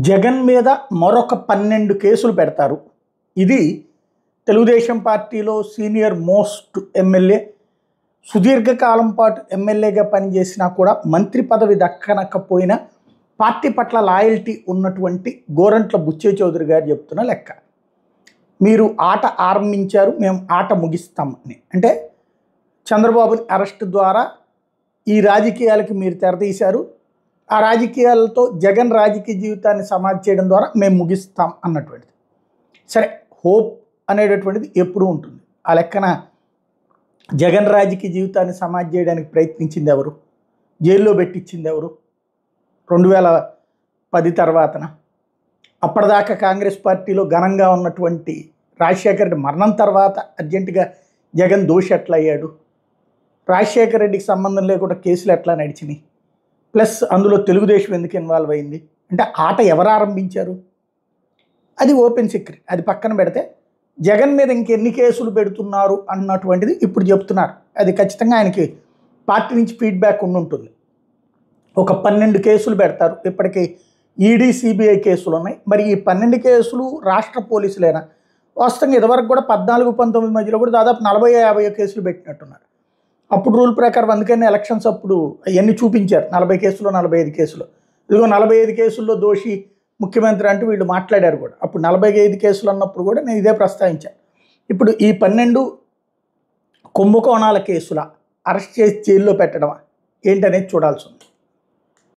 జగన్ మీద మరొక 12 కేసులు పెడతారు. ఇది తెలుగుదేశం పార్టీలో సీనియర్ మోస్ట్ ఎమ్మెల్యే, సుదీర్ఘకాలం పాటు ఎమ్మెల్యేగా పనిచేసినా కూడా మంత్రి పదవి దక్కనకపోయినా పార్టీ పట్ల లాయల్టీ ఉన్నటువంటి గోరంట్ల బుచ్చే చౌదరి గారు చెప్తున్న లెక్క. మీరు ఆట ఆరంభించారు, మేము ఆట ముగిస్తాం అని. అంటే చంద్రబాబుని అరెస్ట్ ద్వారా ఈ రాజకీయాలకి మీరు తెరతీశారు, ఆ రాజకీయాలతో జగన్ రాజకీయ జీవితాన్ని సమాధి చేయడం ద్వారా మేము ముగిస్తాం అన్నటువంటిది. సరే, హోప్ అనేటటువంటిది ఎప్పుడూ ఉంటుంది. ఆ లెక్కన జగన్ రాజకీయ జీవితాన్ని సమాధి చేయడానికి ప్రయత్నించింది ఎవరు? జైల్లో పెట్టించింది ఎవరు? 2010 తర్వాతన. అప్పటిదాకా కాంగ్రెస్ పార్టీలో ఘనంగా ఉన్నటువంటి రాజశేఖర రెడ్డి మరణం తర్వాత అర్జెంటుగా జగన్ దోషి ఎట్లా అయ్యాడు? రాజశేఖర రెడ్డికి సంబంధం లేకుండా కేసులు ఎట్లా నడిచినాయి? ప్లస్ అందులో తెలుగుదేశం ఎందుకు ఇన్వాల్వ్ అయింది? అంటే ఆట ఎవరు ఆరంభించారు? అది ఓపెన్ సీక్రెట్. అది పక్కన పెడితే జగన్ మీద ఇంకెన్ని కేసులు పెడుతున్నారు అన్నటువంటిది ఇప్పుడు చెప్తున్నారు. అది ఖచ్చితంగా ఆయనకి పార్టీ నుంచి ఫీడ్బ్యాక్ ఉంటుంది. ఒక 12 కేసులు పెడతారు. ఇప్పటికీ ఈడీ, సిబిఐ కేసులు ఉన్నాయి. మరి ఈ 12 కేసులు రాష్ట్ర పోలీసులేనా? వాస్తవంగా ఇదివరకు కూడా 14-19 మధ్యలో కూడా దాదాపు 40-50 కేసులు పెట్టినట్టున్నారు. అప్పుడు రూల్ ప్రకారం అందుకని ఎలక్షన్స్ అప్పుడు అవన్నీ చూపించారు. 40 కేసులు, 45 కేసులు. ఇదిగో 45 కేసుల్లో దోషి ముఖ్యమంత్రి అంటూ వీళ్ళు మాట్లాడారు కూడా. అప్పుడు 45 కేసులు అన్నప్పుడు కూడా నేను ఇదే ప్రస్తావించాను. ఇప్పుడు ఈ 12 కుంభకోణాల కేసుల అరెస్ట్ చేసి జైల్లో పెట్టడమా ఏంటనేది చూడాల్సి ఉంది.